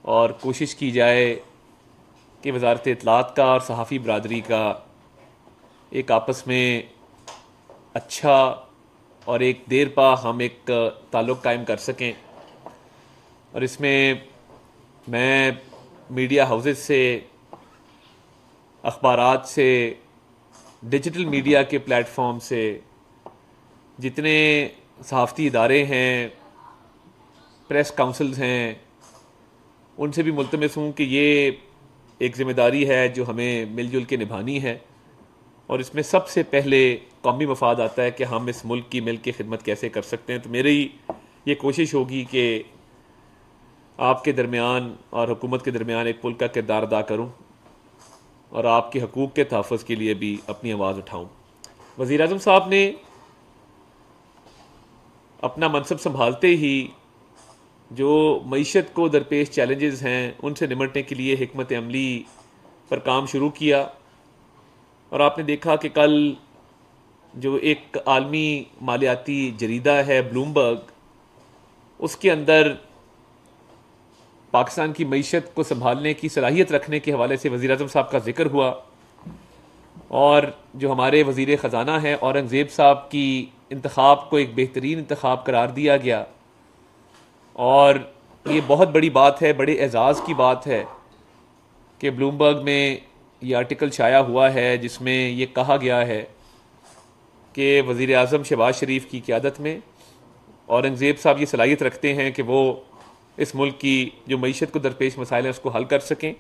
और कोशिश की जाए कि वजारत इत्तलात का और सहाफ़ी बरदरी का एक आपस में अच्छा और एक देर पा हम एक ताल्लुक़ कायम कर सकें। और इसमें मैं मीडिया हाउसेस से, अखबारात से, डिजिटल मीडिया के प्लेटफॉर्म से, जितने सहाफ़ती इदारे हैं, प्रेस काउंसिल्स हैं, उनसे भी मुल्तमस हूँ कि ये एक ज़िम्मेदारी है जो हमें मिलजुल के निभानी है। और इसमें सबसे पहले कौमी मफाद आता है कि हम इस मुल्क की मिल की खिदमत कैसे कर सकते हैं। तो मेरी ये कोशिश होगी कि आपके दरमियान और हुकूमत के दरमियान एक पुल का किरदार अदा करूँ और आपके हकूक़ के तहफ़्फ़ुज़ के लिए भी अपनी आवाज़ उठाऊँ। वज़ीर आज़म साहब ने अपना मनसब संभालते ही जो मईशत को दरपेश चैलेंजेस हैं उनसे निमटने के लिए हिकमत अमली पर काम शुरू किया। और आपने देखा कि कल जो एक आलमी मालियाती जरीदा है ब्लूमबर्ग, उसके अंदर पाकिस्तान की मईशत को संभालने की सलाहियत रखने के हवाले से वज़ीर आज़म साहब का जिक्र हुआ। और जो हमारे वज़ीर ख़जाना है औरंगज़ेब साहब की इंतखाब को एक बेहतरीन इंतखाब करार दिया गया। और ये बहुत बड़ी बात है, बड़े एजाज़ की बात है कि ब्लूमबर्ग में ये आर्टिकल शाया हुआ है जिसमें ये कहा गया है कि वज़ीर आज़म शहबाज शरीफ की क़यादत में औरंगज़ेब साहब ये सलाहियत रखते हैं कि वो इस मुल्क की जो मईशत को दरपेश मसाइल हैं उसको हल कर सकें।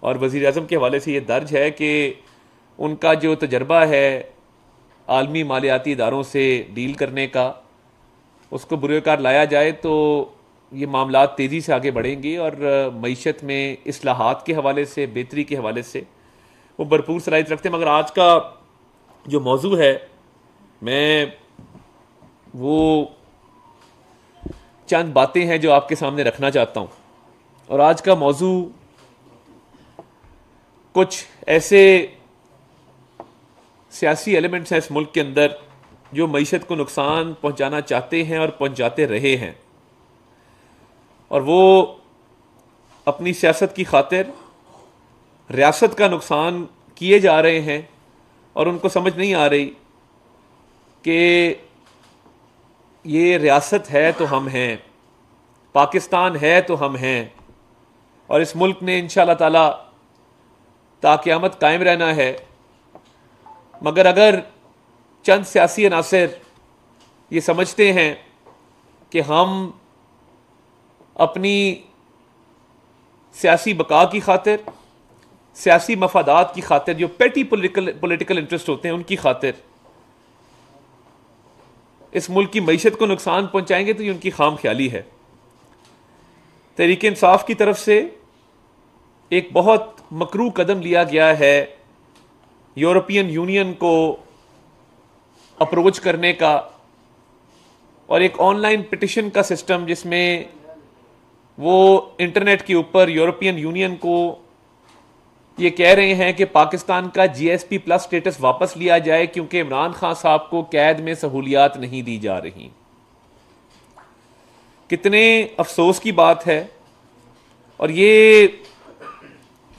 और वज़ीर आज़म के हवाले से ये दर्ज है कि उनका जो तजर्बा है आलमी मालियाती इदारों से डील करने का, उसको बुरेकार लाया जाए तो ये मामला तेज़ी से आगे बढ़ेंगे और मईशत में इस्लाहात के हवाले से, बेहतरी के हवाले से वो भरपूर सलाहियत रखते हैं। मगर आज का जो मौजू है, मैं वो चंद बातें हैं जो आपके सामने रखना चाहता हूँ। और आज का मौजू कुछ ऐसे सियासी एलिमेंट्स हैं इस मुल्क के अंदर जो मईशत को नुकसान पहुँचाना चाहते हैं और पहुँचाते रहे हैं, और वो अपनी सियासत की खातिर रियासत का नुकसान किए जा रहे हैं। और उनको समझ नहीं आ रही कि ये रियासत है तो हम हैं, पाकिस्तान है तो हम हैं, और इस मुल्क ने इंशाअल्लाह ताला ता क़यामत कायम रहना है। मगर अगर चंद सियासी अनासर ये समझते हैं कि हम अपनी सियासी बका की खातिर, सियासी मफादात की खातिर, जो पेटी पॉलिटिकल इंटरेस्ट होते हैं उनकी खातिर इस मुल्क की मईशत को नुकसान पहुंचाएंगे, तो ये उनकी खाम ख्याली है। तहरीक इंसाफ की तरफ से एक बहुत मकरू कदम लिया गया है यूरोपियन यूनियन को अप्रोच करने का, और एक ऑनलाइन पिटिशन का सिस्टम जिसमें वो इंटरनेट के ऊपर यूरोपियन यूनियन को ये कह रहे हैं कि पाकिस्तान का GSP प्लस स्टेटस वापस लिया जाए क्योंकि इमरान खान साहब को कैद में सहूलियात नहीं दी जा रही। कितने अफसोस की बात है। और ये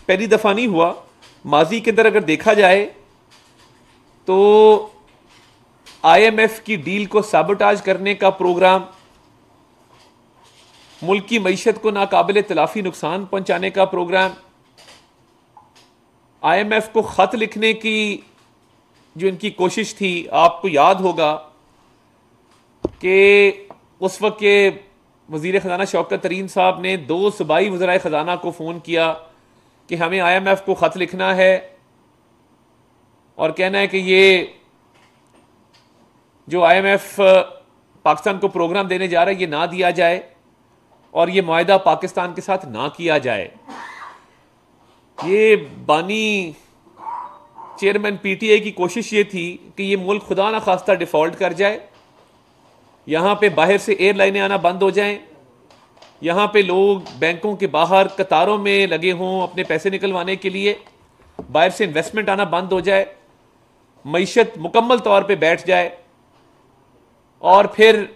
पहली दफ़ा नहीं हुआ, माजी के अंदर अगर देखा जाए तो IMF की डील को साबोटाज करने का प्रोग्राम, मुल्क की मईशत को नाकाबिले तलाफी नुकसान पहुंचाने का प्रोग्राम, IMF को खत लिखने की जो इनकी कोशिश थी, आपको याद होगा कि उस वक्त के वजीर ख़जाना शौकत तरीन साहब ने 2 सूबाई वज़राए ख़जाना को फ़ोन किया कि हमें IMF को ख़त लिखना है और कहना है कि ये जो IMF पाकिस्तान को प्रोग्राम देने जा रहा है ये ना दिया जाए और ये मुआहदा पाकिस्तान के साथ ना किया जाए। ये बानी चेयरमैन PTI की कोशिश ये थी कि ये मुल्क खुदा ना खास्ता डिफ़ॉल्ट कर जाए, यहाँ पे बाहर से एयरलाइनें आना बंद हो जाएं, यहाँ पे लोग बैंकों के बाहर कतारों में लगे हों अपने पैसे निकलवाने के लिए, बाहर से इन्वेस्टमेंट आना बंद हो जाए, मईशत मुकम्मल तौर पे बैठ जाए, और फिर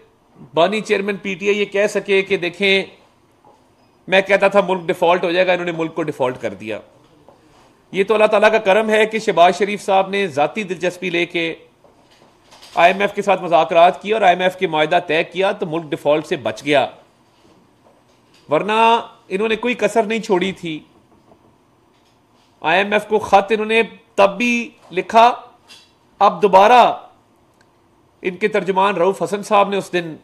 बानी चेयरमैन PTI ये कह सके कि देखें मैं कहता था मुल्क डिफॉल्ट हो जाएगा, इन्होंने मुल्क को डिफॉल्ट कर दिया। ये तो अल्लाह ताला का करम है कि शहबाज शरीफ साहब ने ज़ाती दिलचस्पी लेके IMF के साथ मुज़ाकरात किया और IMF के मुआहदा तय किया तो मुल्क डिफॉल्ट से बच गया, वरना इन्होंने कोई कसर नहीं छोड़ी थी। IMF को खत इन्होंने तब भी लिखा, अब दोबारा इनके तर्जुमान रऊफ हसन साहब ने उस दिन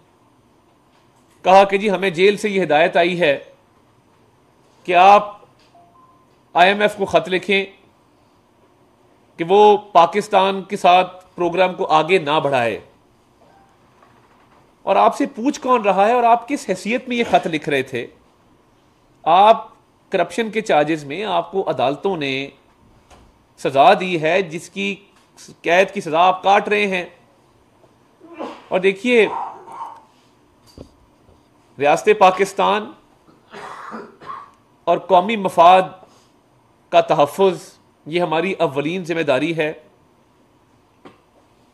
कहा कि जी हमें जेल से ये हिदायत आई है कि आप IMF को खत लिखें कि वो पाकिस्तान के साथ प्रोग्राम को आगे ना बढ़ाए। और आपसे पूछ कौन रहा है और आप किस हैसियत में ये खत लिख रहे थे? आप करप्शन के चार्जेस में आपको अदालतों ने सजा दी है, जिसकी कैद की सजा आप काट रहे हैं। और देखिए, रियासत पाकिस्तान और कौमी मफाद का तहफ़्फ़ुज़ ये हमारी अव्वलीन जिम्मेदारी है।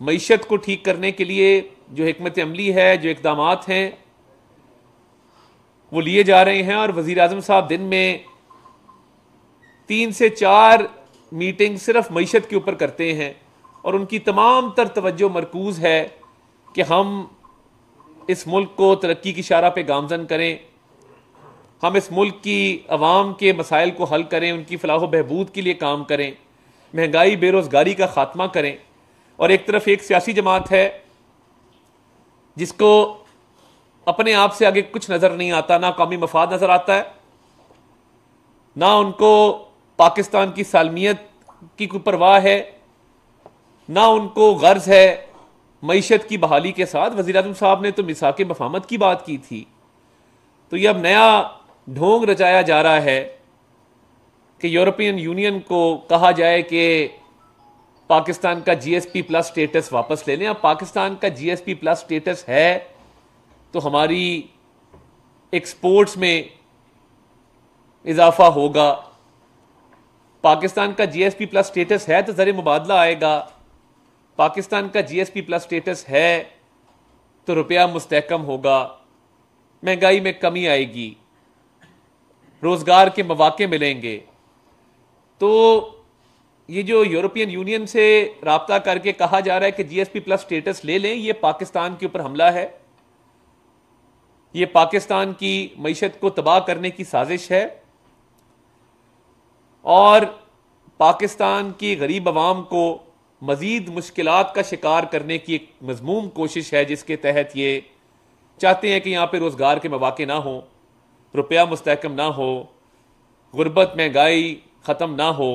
मईशत को ठीक करने के लिए जो हिकमत अमली है, जो इक़दामात हैं, वो लिए जा रहे हैं। और वज़ीर आज़म साहब दिन में 3 से 4 मीटिंग सिर्फ मईशत के ऊपर करते हैं और उनकी तमाम तर तवज्जो मरकूज़ है कि हम इस मुल्क को तरक्की की शारा पे गामजन करें, हम इस मुल्क की अवाम के मसाइल को हल करें, उनकी फलाह बहबूद के लिए काम करें, महंगाई बेरोज़गारी का ख़ात्मा करें। और एक तरफ एक सियासी जमात है जिसको अपने आप से आगे कुछ नज़र नहीं आता, ना कौमी मफाद नज़र आता है, ना उनको पाकिस्तान की सालमियत की कोई परवाह है, ना उनको गर्ज है मईशत की बहाली के साथ। वज़ीर आज़म साहब ने तो मिसाक़ मफाहमत की बात की थी। तो ये अब नया ढोंग रचाया जा रहा है कि यूरोपियन यूनियन को कहा जाए कि पाकिस्तान का GSP प्लस स्टेटस वापस ले लें। अब पाकिस्तान का GSP प्लस स्टेटस है तो हमारी एक्सपोर्ट्स में इजाफा होगा, पाकिस्तान का GSP प्लस स्टेटस है तो ज़र मुबादला आएगा, पाकिस्तान का GSP प्लस स्टेटस है तो रुपया मुस्तहकम होगा, महंगाई में कमी आएगी, रोजगार के मौके मिलेंगे। तो ये जो यूरोपियन यूनियन से राब्ता करके कहा जा रहा है कि GSP प्लस स्टेटस ले लें, ये पाकिस्तान के ऊपर हमला है, ये पाकिस्तान की मईशत को तबाह करने की साजिश है और पाकिस्तान की गरीब आवाम को मजीद मुश्किलात का शिकार करने की एक मजमूम कोशिश है, जिसके तहत ये चाहते हैं कि यहाँ पे रोजगार के मौके ना हो, रुपया मुस्तहकम ना हो, गुर्बत महंगाई ख़त्म ना हो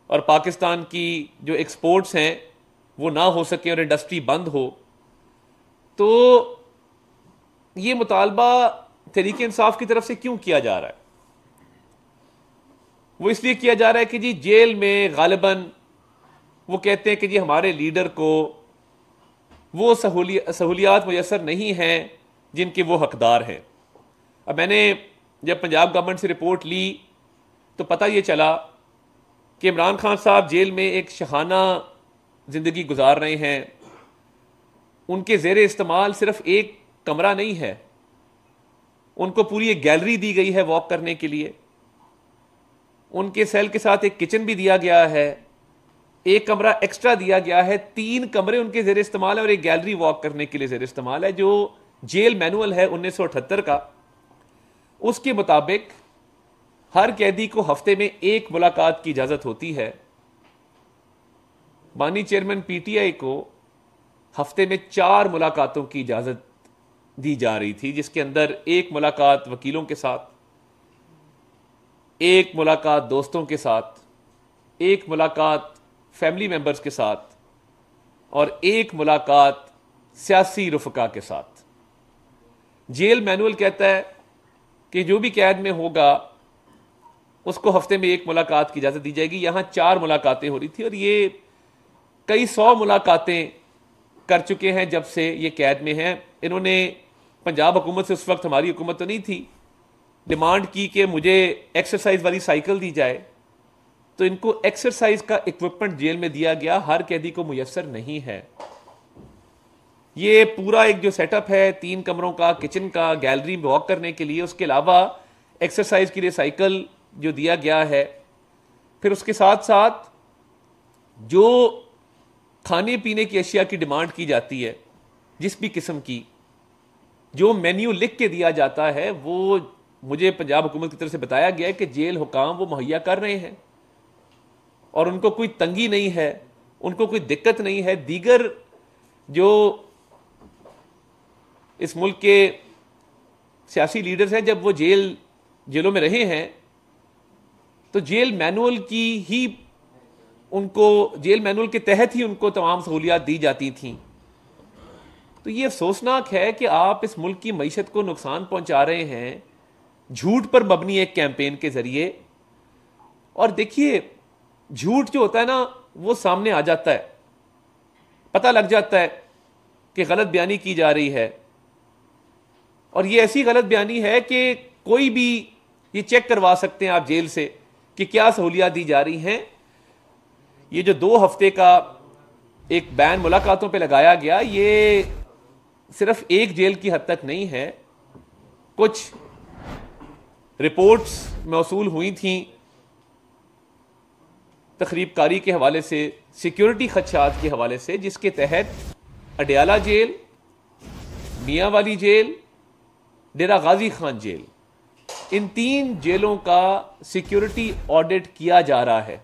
और पाकिस्तान की जो एक्सपोर्ट्स हैं वो ना हो सके और इंडस्ट्री बंद हो। तो ये मुतालबा तहरीक इंसाफ की तरफ से क्यों किया जा रहा है? वो इसलिए किया जा रहा है कि जी जेल में गालिबन वो कहते हैं कि जी हमारे लीडर को वो सहूलियात मुयसर नहीं हैं जिनके वो हकदार हैं। अब मैंने जब पंजाब गवर्नमेंट से रिपोर्ट ली तो पता ये चला कि इमरान खान साहब जेल में एक शहाना ज़िंदगी गुजार रहे हैं। उनके ज़ेर इस्तेमाल सिर्फ एक कमरा नहीं है, उनको पूरी एक गैलरी दी गई है वॉक करने के लिए। उनके सेल के साथ एक किचन भी दिया गया है, एक कमरा एक्स्ट्रा दिया गया है, 3 कमरे उनके ज़ेर इस्तेमाल है और एक गैलरी वॉक करने के लिए ज़ेर इस्तेमाल है। जो जेल मैनुअल है 1978 का, उसके मुताबिक हर कैदी को हफ्ते में 1 मुलाकात की इजाज़त होती है। बानी चेयरमैन PTI को हफ्ते में 4 मुलाकातों की इजाज़त दी जा रही थी, जिसके अंदर 1 मुलाकात वकीलों के साथ, 1 मुलाकात दोस्तों के साथ, 1 मुलाकात फैमिली मेंबर्स के साथ और 1 मुलाकात सियासी रुफका के साथ। जेल मैनुअल कहता है कि जो भी कैद में होगा उसको हफ्ते में 1 मुलाकात की इजाज़त दी जाएगी। यहाँ 4 मुलाकातें हो रही थी और ये कई 100 मुलाकातें कर चुके हैं जब से ये कैद में हैं। इन्होंने पंजाब हुकूमत से, उस वक्त हमारी हुकूमत तो नहीं थी, डिमांड की कि मुझे एक्सरसाइज वाली साइकिल दी जाए, तो इनको एक्सरसाइज का इक्विपमेंट जेल में दिया गया, हर कैदी को मुयस्सर नहीं है। ये पूरा एक जो सेटअप है 3 कमरों का, किचन का, गैलरी में वॉक करने के लिए, उसके अलावा एक्सरसाइज के लिए साइकिल जो दिया गया है, फिर उसके साथ साथ जो खाने पीने की अशिया की डिमांड की जाती है, जिस भी किस्म की, जो मेन्यू लिख के दिया जाता है, वो मुझे पंजाब हुकूमत की तरफ से बताया गया है कि जेल हुकाम वो मुहैया कर रहे हैं और उनको कोई तंगी नहीं है, उनको कोई दिक्कत नहीं है। दीगर जो इस मुल्क के सियासी लीडर्स हैं, जब वो जेलों में रहे हैं तो जेल मैनुअल के तहत ही उनको तमाम सहूलियात दी जाती थीं। तो ये अफसोसनाक है कि आप इस मुल्क की मईशत को नुकसान पहुंचा रहे हैं झूठ पर मबनी एक कैंपेन के जरिए। और देखिए, झूठ जो होता है ना, वो सामने आ जाता है, पता लग जाता है कि गलत बयानी की जा रही है, और ये ऐसी गलत बयानी है कि कोई भी ये चेक करवा सकते हैं आप जेल से कि क्या सहूलियात दी जा रही हैं। ये जो 2 हफ्ते का एक बैन मुलाकातों पे लगाया गया, ये सिर्फ एक जेल की हद तक नहीं है। कुछ रिपोर्ट्स मौसूल हुई थी तखरीबकारी के हवाले से, सिक्योरिटी खदशात के हवाले से, जिसके तहत अडयाला जेल, मियाँ वाली जेल, डेरा गाजी खान जेल, इन 3 जेलों का सिक्योरिटी ऑडिट किया जा रहा है।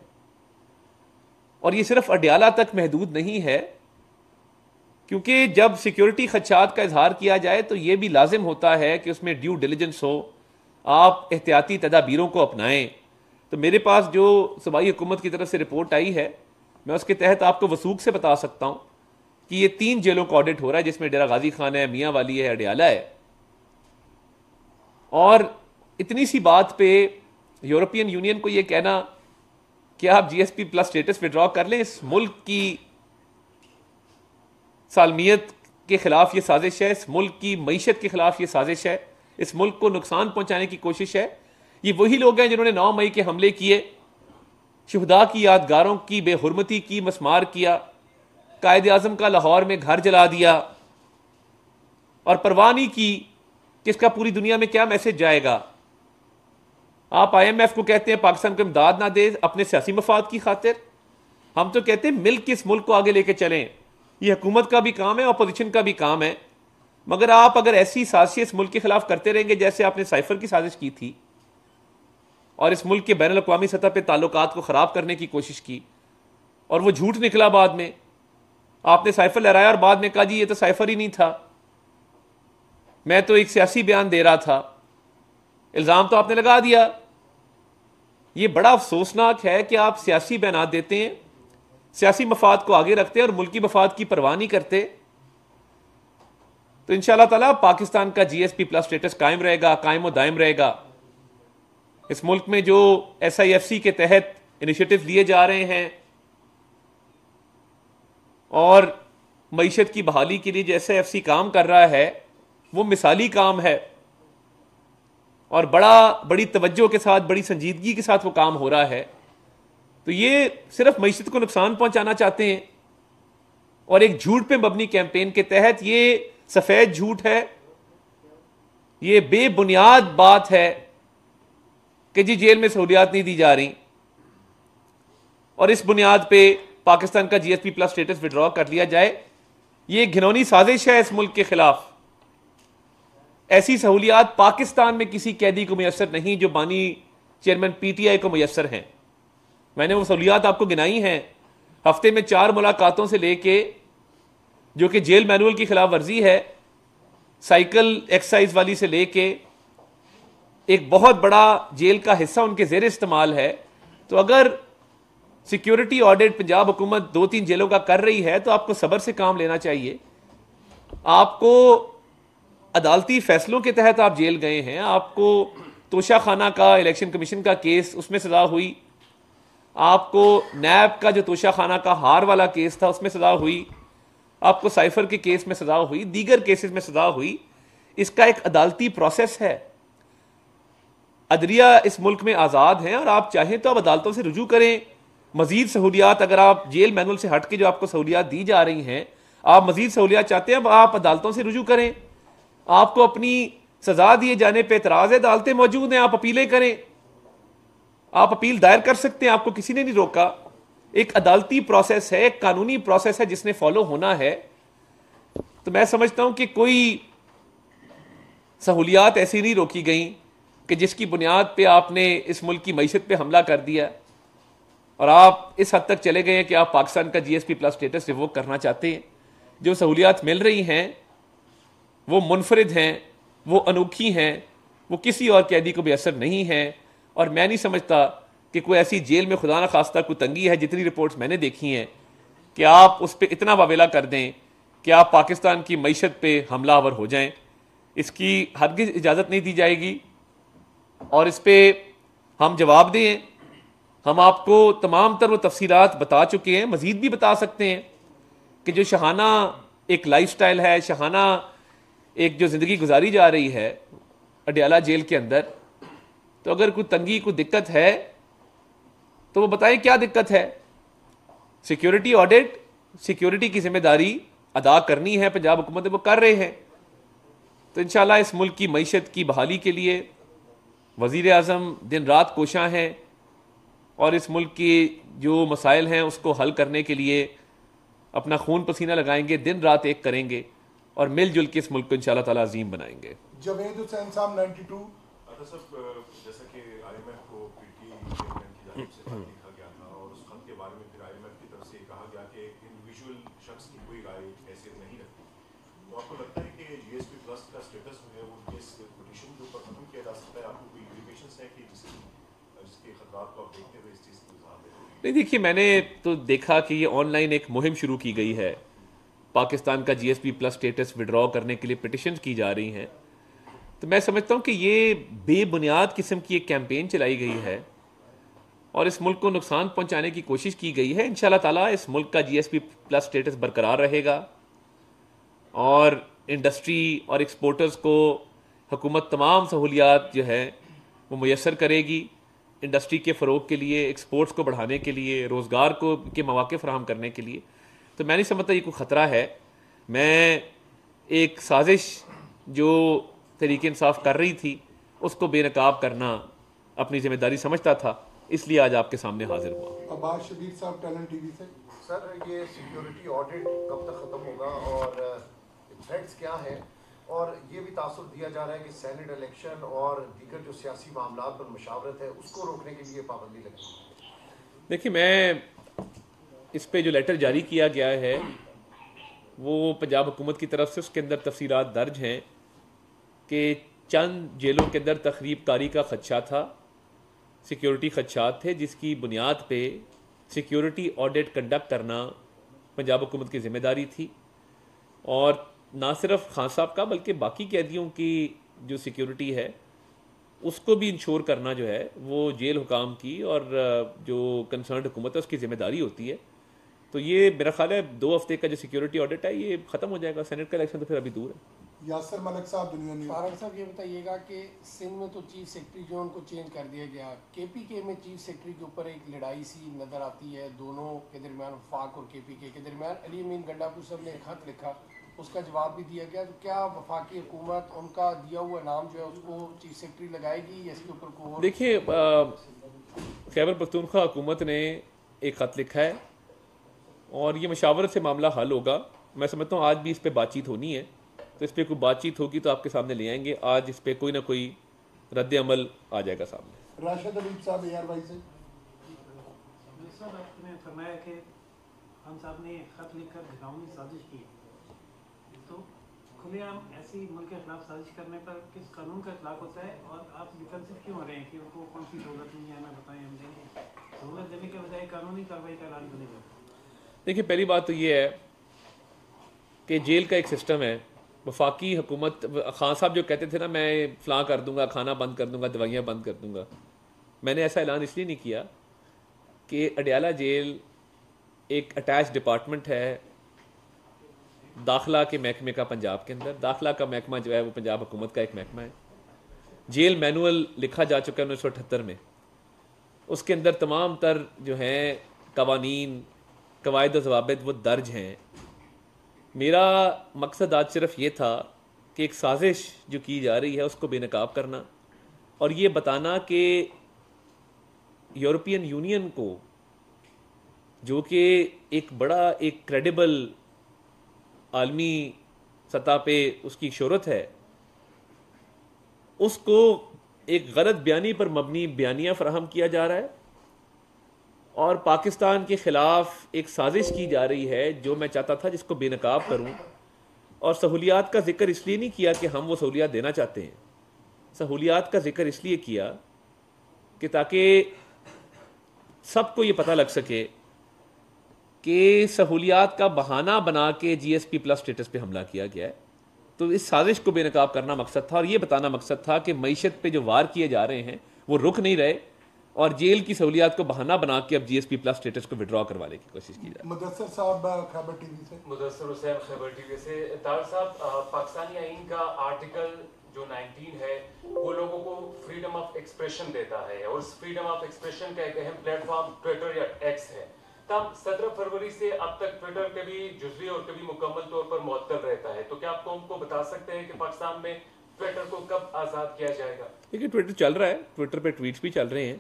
और ये सिर्फ अडयाला तक महदूद नहीं है, क्योंकि जब सिक्योरिटी खदशात का इजहार किया जाए तो यह भी लाजिम होता है कि उसमें ड्यू डिलिजेंस हो, आप एहतियाती तदाबीरों को अपनाएं। तो मेरे पास जो सूबाई हुकूमत की तरफ से रिपोर्ट आई है, मैं उसके तहत आपको वसूख से बता सकता हूं कि ये 3 जेलों का ऑडिट हो रहा है, जिसमें डेरा गाजी खान है, मियाँ वाली है, अडयाला है। और इतनी सी बात पे यूरोपियन यूनियन को यह कहना कि आप जीएसपी प्लस स्टेटस विड्रॉ कर लें, इस मुल्क की सालमियत के खिलाफ ये साजिश है, इस मुल्क की मईशत के खिलाफ ये साजिश है, इस मुल्क को नुकसान पहुंचाने की कोशिश है। ये वही लोग हैं जिन्होंने 9 मई के हमले किए, शुहदा की यादगारों की बेहुरमती की, मसमार किया, कायद आजम का लाहौर में घर जला दिया और परवाह नहीं की कि इसका पूरी दुनिया में क्या मैसेज जाएगा। आप IMF को कहते हैं पाकिस्तान को इमदाद ना दे अपने सियासी मफाद की खातिर, हम तो कहते हैं मिलकर इस मुल्क को आगे लेके चलें। ये हुकूमत का भी काम है, अपोजिशन का भी काम है। मगर आप अगर ऐसी साजिश इस मुल्क के खिलाफ करते रहेंगे जैसे आपने साइफर की साजिश की थी और इस मुल्क के बैनुल अक़वामी सतह पर ताल्लुकात को ख़राब करने की कोशिश की, और वो झूठ निकला, बाद में आपने साइफर लहराया और बाद में कहा जी ये तो साइफर ही नहीं था, मैं तो एक सियासी बयान दे रहा था, इल्ज़ाम तो आपने लगा दिया। ये बड़ा अफसोसनाक है कि आप सियासी बयान देते हैं, सियासी मफाद को आगे रखते हैं और मुल्की मफाद की परवाह नहीं करते। तो इंशाअल्लाह ताला पाकिस्तान का GSP प्लस स्टेटस कायम रहेगा, कायम और दायम रहेगा। इस मुल्क में जो SIFC के तहत इनिशिएटिव लिए जा रहे हैं और मईशत की बहाली के लिए जो SIFC काम कर रहा है, वो मिसाली काम है और बड़ी तवज्जो के साथ, बड़ी संजीदगी के साथ वो काम हो रहा है। तो ये सिर्फ मईशत को नुकसान पहुंचाना चाहते हैं और एक झूठ पे मबनी कैंपेन के तहत, ये सफेद झूठ है, ये बेबुनियाद बात है कि जी जेल में सहूलियात नहीं दी जा रही और इस बुनियाद पे पाकिस्तान का GSP प्लस स्टेटस विड्रॉ कर लिया जाए। ये घिनौनी साजिश है इस मुल्क के खिलाफ। ऐसी सहूलियात पाकिस्तान में किसी कैदी को मुयस्सर नहीं जो बानी चेयरमैन PTI को मुयस्सर हैं। मैंने वो सहूलियात आपको गिनाई हैं, हफ्ते में 4 मुलाकातों से लेके, जो कि जेल मैनुअल की खिलाफ वर्जी है, साइकिल एक्सरसाइज वाली से लेके एक बहुत बड़ा जेल का हिस्सा उनके जेर इस्तेमाल है। तो अगर सिक्योरिटी ऑडिट पंजाब हुकूमत 2-3 जेलों का कर रही है तो आपको सब्र से काम लेना चाहिए। आपको अदालती फैसलों के तहत आप जेल गए हैं, आपको तोशा खाना का इलेक्शन कमीशन का केस, उसमें सजा हुई, आपको नैब का जो तोशा खाना का हार वाला केस था उसमें सजा हुई, आपको साइफर के केस में सजा हुई, दीगर केसेस में सजा हुई। इसका एक अदालती प्रोसेस है। अदलिया इस मुल्क में आज़ाद हैं और आप चाहें तो आप अदालतों से रुजू करें। मजीद सहूलियात, अगर आप जेल मैनुअल से हट के जो आपको सहूलियात दी जा रही हैं, आप मजीद सहूलियात चाहते हैं, आप अदालतों से रुजू करें। आपको अपनी सजा दिए जाने पर एतराज है, अदालतें मौजूद हैं, आप अपीलें करें, आप अपील दायर कर सकते हैं, आपको किसी ने नहीं रोका। एक अदालती प्रोसेस है, एक कानूनी प्रोसेस है जिसने फॉलो होना है। तो मैं समझता हूं कि कोई सहूलियात ऐसी नहीं रोकी गई कि जिसकी बुनियाद पे आपने इस मुल्क की मईशत पे हमला कर दिया और आप इस हद तक चले गए हैं कि आप पाकिस्तान का GSP प्लस स्टेटस रिवोक करना चाहते हैं। जो सहूलियात मिल रही हैं वो मुनफरिद हैं, वो अनोखी हैं, वो किसी और कैदी को भी असर नहीं है। और मैं नहीं समझता कि कोई ऐसी जेल में खुदा न खास्ता कोई तंगी है, जितनी रिपोर्ट्स मैंने देखी हैं, कि आप उस पर इतना वावेला कर दें कि आप पाकिस्तान की मईशत पे हमलावर हो जाएं। इसकी हरगिज़ इजाज़त नहीं दी जाएगी और इस पर हम जवाब दें। हम आपको तमाम तर वो तफसीलात बता चुके हैं, मज़ीद भी बता सकते हैं कि जो शहाना एक लाइफस्टाइल है, शहाना एक जो ज़िंदगी गुजारी जा रही है अडयाला जेल के अंदर, तो अगर कोई तंगी कोई दिक्कत है तो वो बताएं क्या दिक्कत है। सिक्योरिटी ऑडिट, सिक्योरिटी की जिम्मेदारी अदा करनी है पंजाब हुकूमत, वो कर रहे हैं। तो इंशाल्लाह इस मुल्क की मईशत की बहाली के लिए वज़ीर आज़म दिन रात कोशां हैं और इस मुल्क के जो मसाइल हैं उसको हल करने के लिए अपना खून पसीना लगाएंगे, दिन रात एक करेंगे और मिलजुल के इस मुल्क को इंशाल्लाह ताला अजीम बनाएंगे। जवेद हुसैन साहब 92। जैसा कि IMF को पीटी चेयरमैन की जानिब से खत लिखा गया था और उस खत के बारे में फिर IMF की तरफ से कहा गया कि इंडिविजुअल शख्स की कोई राय हैसियत नहीं रखती, तो आपको लगता है कि GSP प्लस का स्टेटस जो है वो इस पिटीशन के ऊपर खत्म किया जा सकता है? आपको कोई इंडिकेशंस है कि जिसके खतरात को आप देखते हुए इस चीज़ को इज़हार देते हैं? नहीं, देखिए मैंने तो देखा कि ये ऑनलाइन एक मुहिम शुरू की गई है, पाकिस्तान का GSP प्लस स्टेटस विड्रॉ करने के लिए पिटिशन की जा रही हैं। तो मैं समझता हूँ कि ये बेबुनियाद किस्म की एक कैंपेन चलाई गई है और इस मुल्क को नुकसान पहुँचाने की कोशिश की गई है। इंशाल्लाह ताला इस मुल्क का GSP प्लस स्टेटस बरकरार रहेगा और इंडस्ट्री और एक्सपोर्टर्स को हुकूमत तमाम सहूलियात जो है वो मुयसर करेगी इंडस्ट्री के फ़रोग के लिए, एक्सपोर्ट्स को बढ़ाने के लिए, रोज़गार को के मौके फराहम करने के लिए। तो मैं नहीं समझता ये कोई ख़तरा है। मैं एक साजिश जो तरीके इंसाफ कर रही थी उसको बेनकाब करना अपनी जिम्मेदारी समझता था, इसलिए आज आपके सामने हाजिर हुआ। अब्बास शबीर साहब टैलेंट TV से। सर, ये सिक्योरिटी ऑडिट कब तक ख़त्म होगा और थ्रेट्स क्या है? और ये भी तासुर दिया जा रहा है कि सेनेट इलेक्शन और दीगर जो सियासी मामला पर मशावरत है उसको रोकने के लिए पाबंदी लगी। देखिए, मैं इस पे जो लेटर जारी किया गया है वो पंजाब हुकूमत की तरफ से, उसके अंदर तफसीलात दर्ज हैं कि चंद जेलों के अंदर तखरीब कारी का खदशा था, सिक्योरिटी खदशात थे, जिसकी बुनियाद पे सिक्योरिटी ऑडिट कंडक्ट करना पंजाब हुकूमत की ज़िम्मेदारी थी। और ना सिर्फ खान साहब का बल्कि बाकी कैदियों की जो सिक्योरिटी है उसको भी इंश्योर करना जो है वो जेल हुकाम की और जो कंसर्न हुकूमत है उसकी ज़िम्मेदारी होती है। तो ये मेरा ख्याल है 2 हफ्ते का जो सिक्योरिटी ऑडिट है ये ख़त्म हो जाएगा। सेनेट का इलेक्शन तो फिर अभी दूर है। यासर मलिक साहब दुनिया न्यूज़। फारूक साहब, ये बताइएगा कि सिंध में तो चीफ सेक्रेटरी जो उनको चेंज कर दिया गया, KPK में चीफ सेक्रेटरी के ऊपर एक लड़ाई सी नज़र आती है, दोनों के दरमियान, वफाक और KPK के दरमियान। अली अमीन गंडापुर साहब ने एक खत लिखा, उसका जवाब भी दिया गया। तो क्या वफाकी हुकूमत उनका दिया हुआ नाम जो है उसको चीफ सेक्रेटरी लगाएगी या इसके ऊपर कोई? देखिए, खैबर पख्तूनख्वा हुकूमत ने एक ख़त लिखा है और ये मशावरत से मामला हल होगा। मैं समझता हूँ आज भी इस पर बातचीत होनी है, तो इस पर कोई बातचीत होगी तो आपके सामने ले आएंगे। आज इस पर कोई ना कोई रद्द अमल आ जाएगा सामने। राशिद अलीम साहब ARY से। सर, आपने फरमाया कि खान साहब ने खत लिखकर घिनौनी साजिश की, तो खुलेआम ऐसी मुल्क के खिलाफ साजिश करने पर किस कानून का इतलाक होता है और आप डिफेंसिव क्यों हो रहे हैं कि उनको कौन सी सहूलत नहीं है? हमें बताएं, हम देंगे। सहूलत देने के बजाय कानूनी कार्रवाई का ऐलान करेगा। देखिए, पहली बात तो ये है कि जेल का एक सिस्टम है। वफाकी हुकूमत, खान साहब जो कहते थे ना मैं फ़लाँ कर दूंगा, खाना बंद कर दूंगा, दवाइयाँ बंद कर दूंगा, मैंने ऐसा ऐलान इसलिए नहीं किया कि अडयाला जेल एक अटैच डिपार्टमेंट है दाखिला के महकमे का। पंजाब के अंदर दाखिला का महकमा जो है वो पंजाब हुकूमत का एक महकमा है। जेल मैनुअल लिखा जा चुका है 1978 में, उसके अंदर तमाम तर जो हैं कवानीन, कवायद व ज़वाबित वो दर्ज हैं। मेरा मकसद आज सिर्फ ये था कि एक साजिश जो की जा रही है उसको बेनकाब करना और ये बताना कि यूरोपियन यूनियन को, जो कि एक बड़ा एक क्रेडिबल आलमी सतह पे उसकी शोहरत है, उसको एक गलत बयानी पर मबनी बयानियाँ फराहम किया जा रहा है और पाकिस्तान के ख़िलाफ़ एक साजिश की जा रही है जो मैं चाहता था जिसको बेनकाब करूं। और सहूलियात का जिक्र इसलिए नहीं किया कि हम वो सहूलियात देना चाहते हैं, सहूलियात का जिक्र इसलिए किया कि ताकि सबको ये पता लग सके कि सहूलियात का बहाना बना के GSP प्लस स्टेटस पे हमला किया गया है। तो इस साजिश को बेनकाब करना मकसद था और ये बताना मकसद था कि मईशत पे जो वार किए जा रहे हैं वो रुक नहीं रहे और जेल की सहूलियात को बहाना बना के अब GSP प्लस स्टेटस को विड्रॉ करवाने की कोशिश की जाए। मुदस्सर साहब खैबर टीवी से। मुदस्सर हुसैन खैबर टीवी से। तार साहब, पाकिस्तानी आईन का आर्टिकल जो 19 है वो लोगों को फ्रीडम ऑफ एक्सप्रेशन देता है और उस फ्रीडम ऑफ एक्सप्रेशन का एक अहम प्लेटफॉर्म ट्विटर या एक्स है। तब 17 फरवरी से अब तक ट्विटर कभी जुज़वी और कभी मुकम्मल तौर पर मुअत्तल रहता है, तो क्या आप कौम को बता सकते हैं कि पाकिस्तान में ट्विटर को कब आज़ाद किया जाएगा? देखिए, ट्विटर चल रहा है, ट्विटर पे ट्वीट्स भी चल रहे हैं।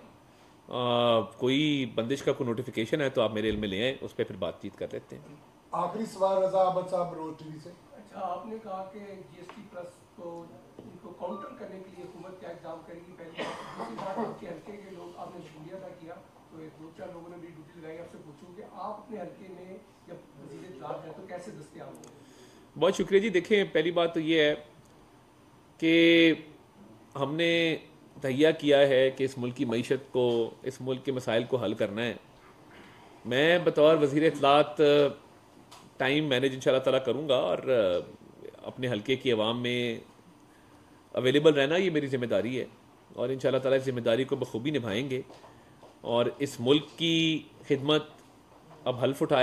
कोई बंदिश का कोई नोटिफिकेशन है तो आप मेरे इल्म में ले आए, उस पर फिर बातचीत कर लेते हैं। आखिरी सवाल रजा अहमद साहब, रोज टीवी से। अच्छा, आपने कहा कि GST प्लस को इनको काउंटर करने के लिए हुकूमत क्या इक़दाम करेगी? पहले दूसरी बात, आपके हल्के के लोग, आपने शुक्रिया अदा किया तो एक 2-4 लोगों ने भी ड्यूटी लगाई। आपसे पूछूं कि आप अपने हल्के में जब वज़ीर इत्तलात हैं तो कैसे दस्तयाब होंगे? बहुत शुक्रिया जी। देखें, पहली बात तो ये है कि हमने तहिया किया है कि इस मुल्क की मईशत को, इस मुल्क के मसाइल को हल करना है। मैं बतौर वज़ीर इत्तलात टाइम मैनेज इंशाअल्लाह ताला करूँगा और अपने हल्के की आवाम में अवेलेबल रहना ये मेरी ज़िम्मेदारी है और इंशाअल्लाह ताला इस ज़िम्मेदारी को बखूबी निभाएंगे और इस मुल्क की खिदमत अब हल्फ उठाए